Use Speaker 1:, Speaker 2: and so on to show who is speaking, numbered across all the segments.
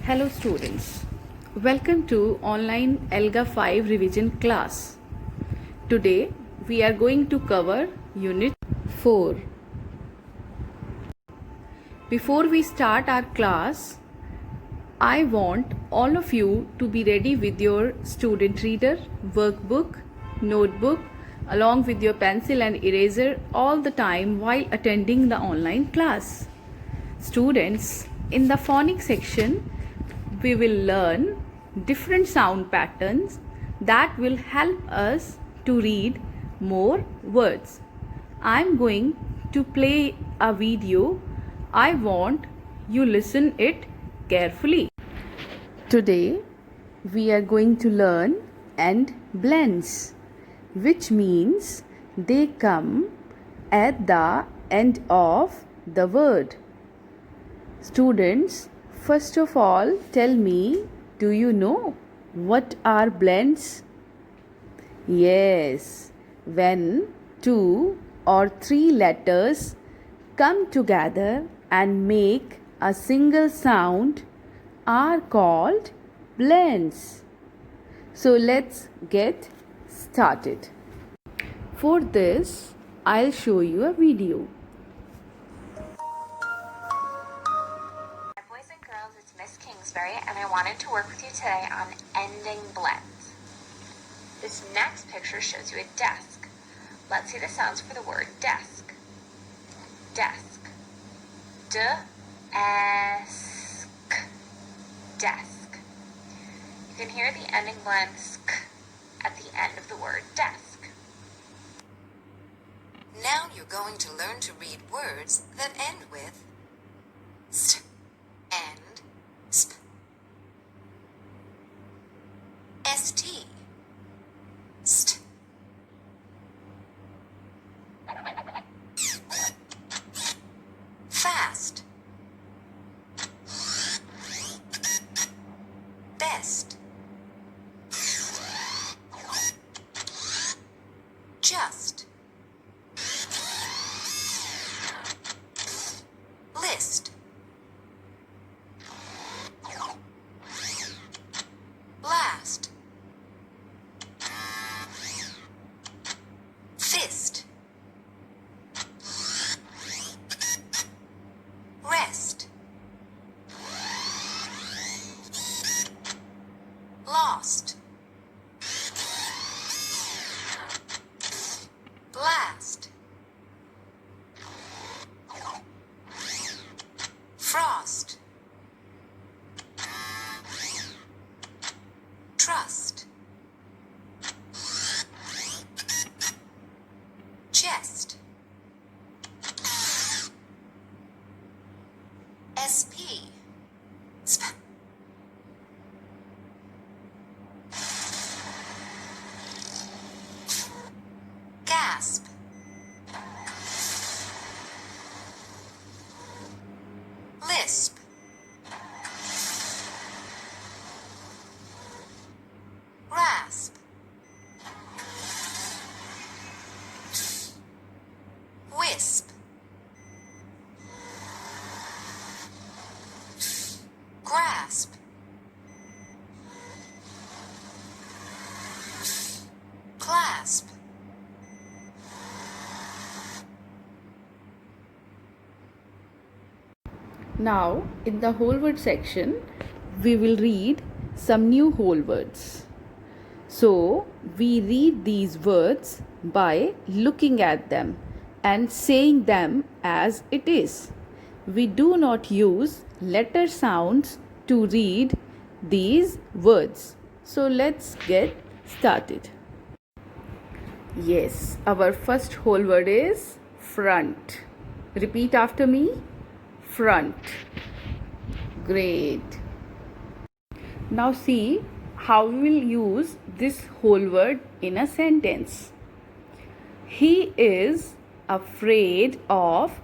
Speaker 1: Hello students, welcome to online ELGA 5 revision class. Today we are going to cover Unit 4. Before we start our class, I want all of you to be ready with your student reader, workbook, notebook along with your pencil and eraser all the time while attending the online class. Students, in the phonics section, we will learn different sound patterns that will help us to read more words. I'm going to play a video. I want you listen it carefully. Today we are going to learn end blends, which means they come at the end of the word. Students, first of all, tell me, do you know what are blends? Yes, when two or three letters come together and make a single sound are called blends. So let's get started. For this, I'll show you a video.
Speaker 2: It's Miss Kingsbury, and I wanted to work with you today on ending blends. This next picture shows you a desk. Let's see the sounds for the word desk. Desk. D-S-K. Desk. You can hear the ending blend sk at the end of the word desk.
Speaker 3: Now you're going to learn to read words that end with st and sp. st. St. Fast. Best. Just. List. Last. Fist. Rest. Lost. Blast. Frost. Trust. Chest. SP. Sp. Gasp. Lisp. Rasp. Wisp. Grasp. Clasp.
Speaker 1: Now, in the whole word section, we will read some new whole words. So, we read these words by looking at them and saying them as it is. We do not use letter sounds to read these words. So, let's get started. Yes, our first whole word is front. Repeat after me. Front. Great. Now see how we will use this whole word in a sentence. He is afraid of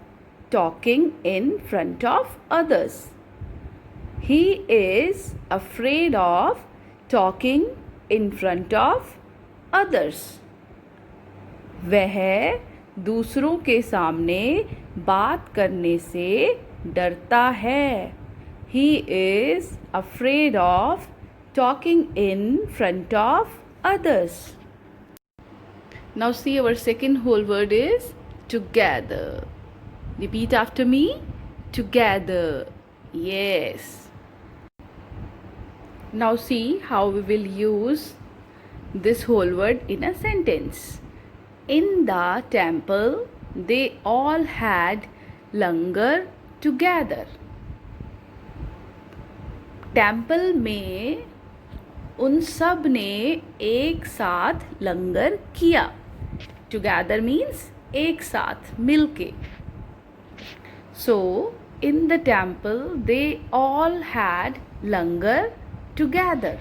Speaker 1: talking in front of others. He is afraid of talking in front of others. वह दूसरों के सामने बात करने से डरता है. He is afraid of talking in front of others. Now see, our second whole word is together. Repeat after me. Together. Yes. Now see how we will use this whole word in a sentence. In the temple, they all had langar together. Temple में उन सब ने एक साथ लंगर किया. Together means एक साथ मिलके. So in the temple they all had langar together.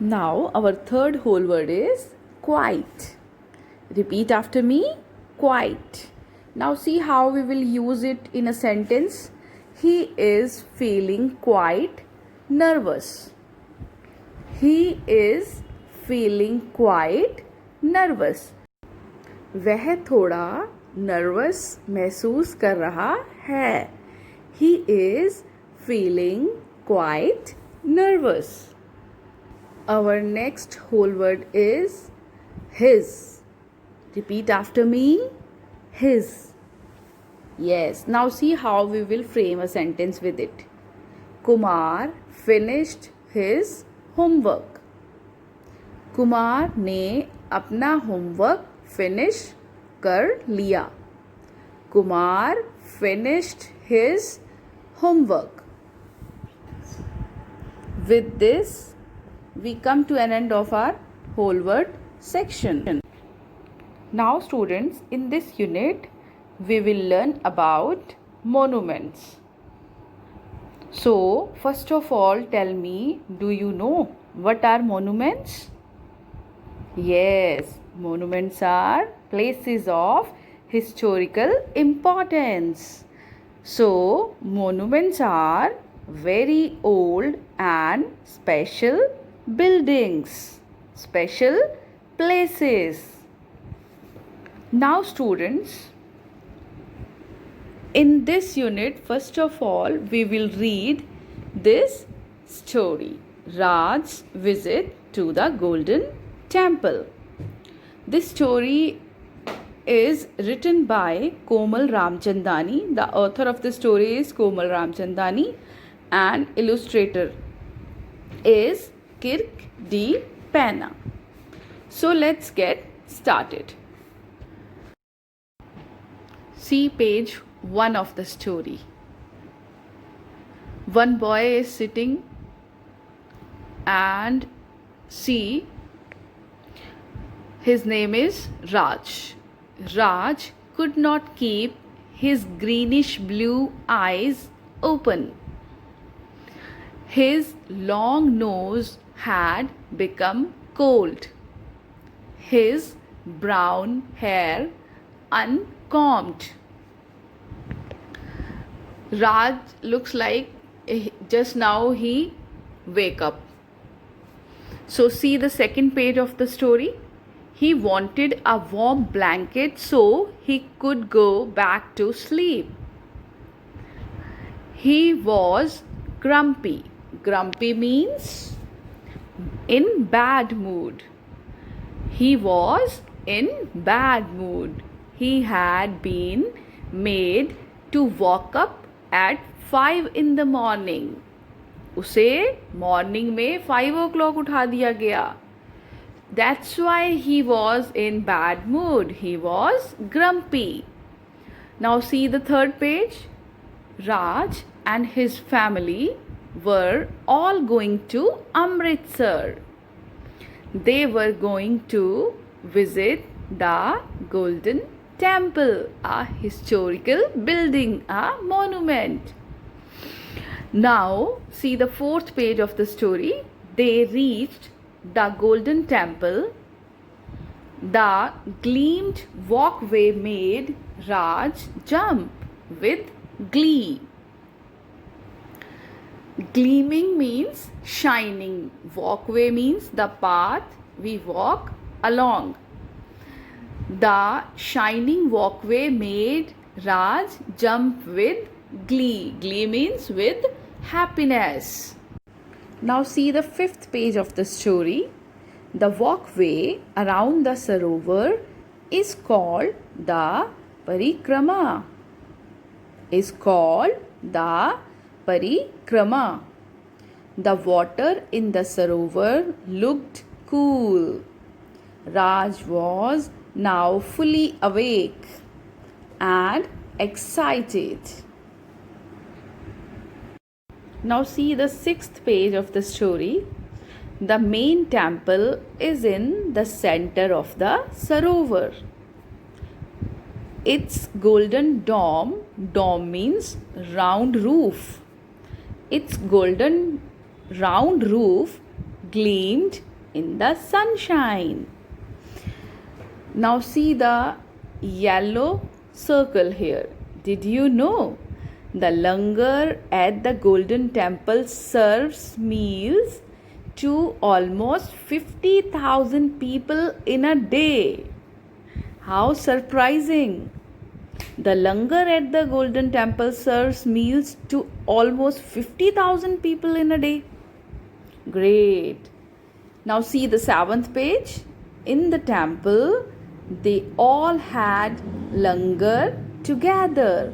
Speaker 1: Now our third whole word is quite. Repeat after me. Quite. Now see how we will use it in a sentence. He is feeling quite nervous. He is feeling quite nervous. वह थोड़ा nervous महसूस कर रहा है. He is feeling quite nervous. Our next whole word is his. Repeat after me. His. Yes, now see how we will frame a sentence with it. Kumar finished his homework. Kumar ने अपना homework finish कर लिया. Kumar finished his homework. With this, we come to an end of our whole word section. Now students, in this unit, we will learn about monuments. So, first of all, tell me, do you know what are monuments? Yes, monuments are places of historical importance. So, monuments are very old and special buildings, special places. Now, students, in this unit, first of all, we will read this story, Raj's visit to the Golden Temple. This story is written by Komal Ramchandani. The author of the story is Komal Ramchandani and illustrator is Kirk D. Pena. So let's get started. See page 1 of the story. One boy is sitting and see, his name is Raj. Raj could not keep his greenish blue eyes open. His long nose had become cold. His brown hair uncombed. Raj looks like just now he wake up. So see the second page of the story. He wanted a warm blanket so he could go back to sleep. He was grumpy. Grumpy means in bad mood. He was in bad mood. He had been made to walk up at 5 in the morning. उसे morning में 5 o'clock उठा दिया गया. That's why he was in bad mood. He was grumpy. Now see the third page. Raj and his family were all going to Amritsar. They were going to visit the Golden Temple, a historical building, a monument. Now see the fourth page of the story. They reached the Golden Temple. The gleamed walkway made Raj jump with glee. Gleaming means shining. Walkway means the path we walk along. The shining walkway made Raj jump with glee. Glee means with happiness. Now see the 5th page of the story. The walkway around the Sarovar is called the Parikrama. Is called the Parikrama. The water in the Sarovar looked cool. Raj was now fully awake and excited. Now see the 6th page of the story. The main temple is in the center of the Sarovar. Its golden dome means round roof. Its golden round roof gleamed in the sunshine. Now see the yellow circle here. Did you know? The langar at the Golden Temple serves meals to almost 50,000 people in a day. How surprising! The langar at the Golden Temple serves meals to almost 50,000 people in a day. Great. Now see the 7th page. In the temple, they all had langar together.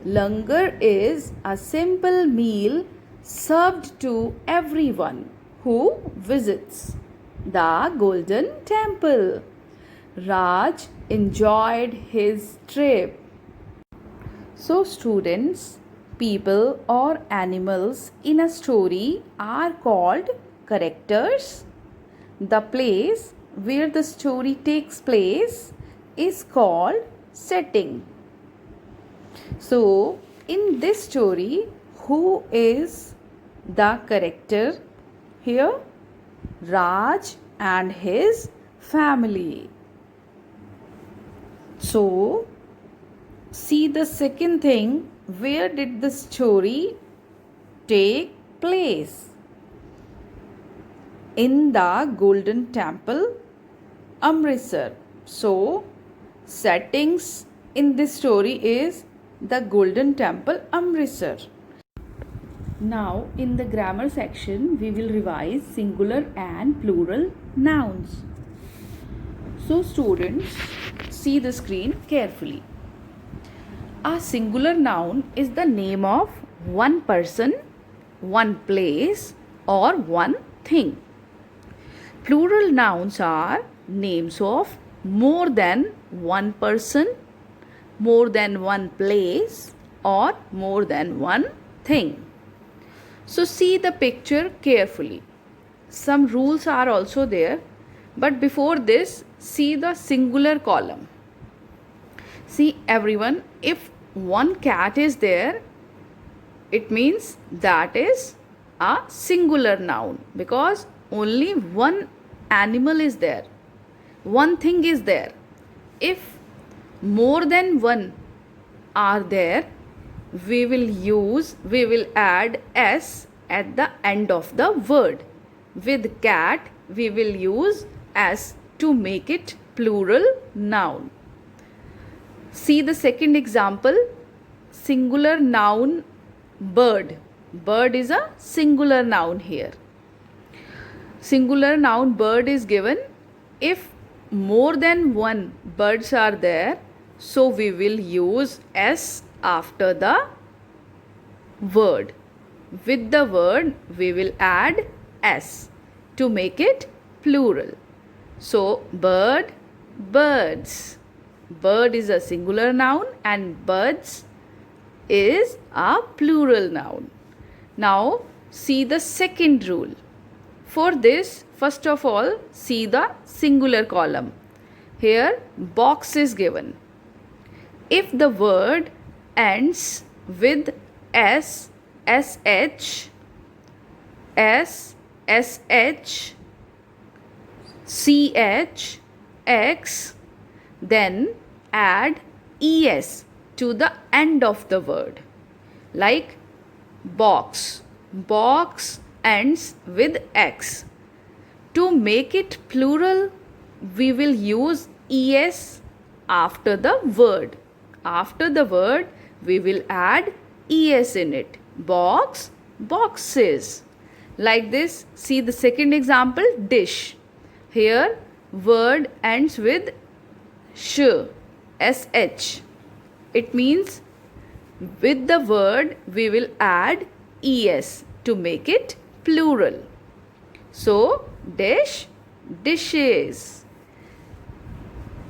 Speaker 1: Langar is a simple meal served to everyone who visits the Golden Temple. Raj enjoyed his trip. So students, people or animals in a story are called characters. The place where the story takes place is called setting. So, in this story, who is the character here? Raj and his family. So, see the second thing, where did the story take place? In the Golden Temple, Amritsar. So, settings in this story is the Golden Temple, Amritsar. Now, in the grammar section, we will revise singular and plural nouns. So, students, see the screen carefully. A singular noun is the name of one person, one place, or one thing. Plural nouns are names of more than one person, more than one place, or more than one thing. So see the picture carefully. Some rules are also there, but before this, see the singular column. See everyone, if one cat is there, it means that is a singular noun because only one animal is there, one thing is there. If more than one are there, we will add s at the end of the word. With cat, we will use s to make it plural noun. See the second example, singular noun bird. Bird is a singular noun here. Singular noun bird is given if more than one birds are there, so we will use s after the word. With the word, we will add s to make it plural. So, bird, birds. Bird is a singular noun and birds is a plural noun. Now, see the second rule. For this, first of all, see the singular column. Here, box is given. If the word ends with s, sh, s, sh, ch, x, then add es to the end of the word. Like box. Box ends with x. To make it plural, we will use es after the word. After the word, we will add es in it. Box, boxes. Like this, see the second example, dish. Here word ends with sh, sh. It means with the word we will add es to make it plural. So dish, dishes.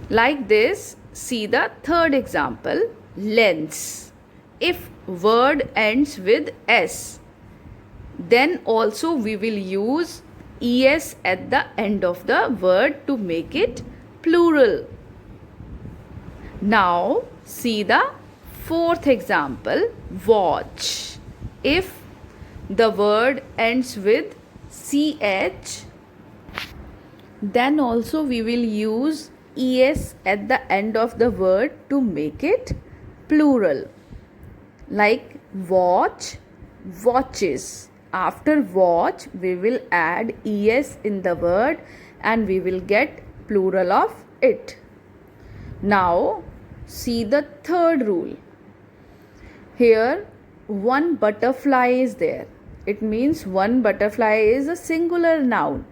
Speaker 1: Like this, see the third example, lens. If word ends with s, then also we will use es at the end of the word to make it plural. Now see the fourth example, watch. If the word ends with ch, then also we will use es at the end of the word to make it plural. Like watch, watches. After watch we will add es in the word and we will get plural of it. Now see the third rule. Here one butterfly is there. It means one butterfly is a singular noun.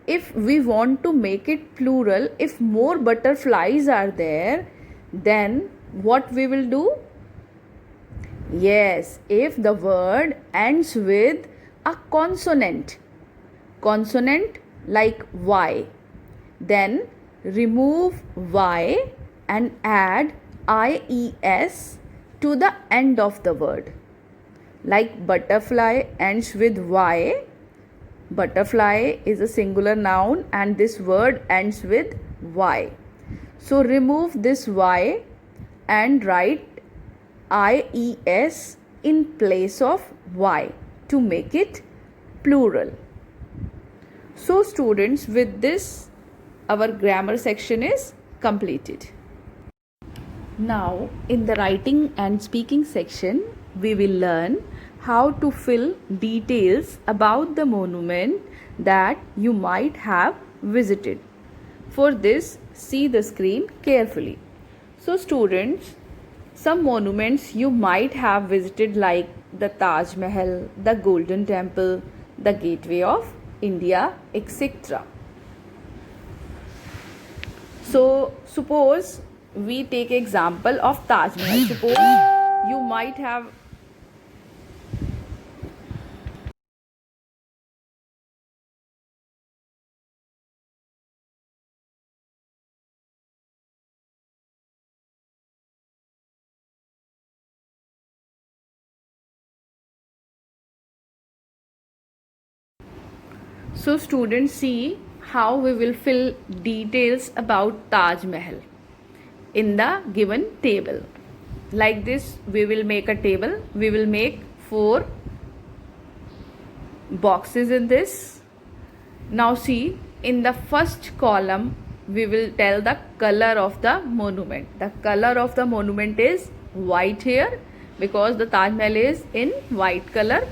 Speaker 1: If we want to make it plural, if more butterflies are there, then what we will do? Yes, if the word ends with a consonant like y, then remove y and add ies to the end of the word. Like butterfly ends with y, butterfly is a singular noun and this word ends with y. So remove this y and write ies in place of y to make it plural. So students, with this our grammar section is completed. Now in the writing and speaking section we will learn how to fill details about the monument that you might have visited. For this, see the screen carefully. So students, some monuments you might have visited like the Taj Mahal, the Golden Temple, the Gateway of India, etc. So suppose we take example of Taj Mahal. Suppose you might have So students, see how we will fill details about Taj Mahal in the given table. Like this, we will make a table. We will make 4 boxes in this. Now see, in the first column, we will tell the color of the monument. The color of the monument is white here because the Taj Mahal is in white color.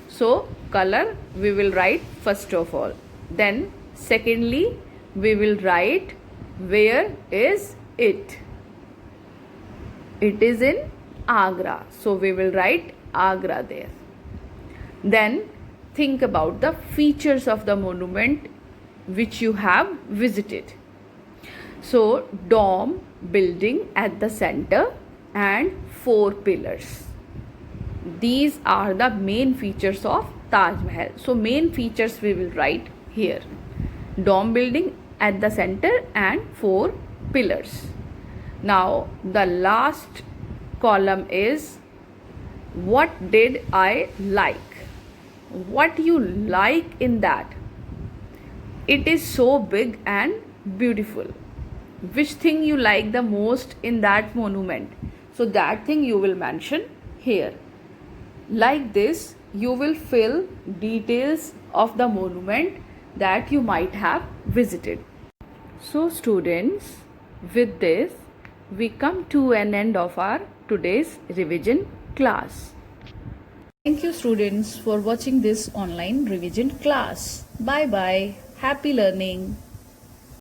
Speaker 1: So color we will write first of all. Then secondly we will write where is it. It is in Agra. So we will write Agra there. Then think about the features of the monument which you have visited. So dome building at the center and 4 pillars. These are the main features of Taj Mahal. So main features we will write here. Dome building at the center and 4 pillars. Now the last column is what did I like? What you like in that? It is so big and beautiful. Which thing you like the most in that monument? So that thing you will mention here. Like this, you will fill details of the monument that you might have visited. So students, with this, we come to an end of our today's revision class. Thank you students for watching this online revision class. Bye bye. Happy learning.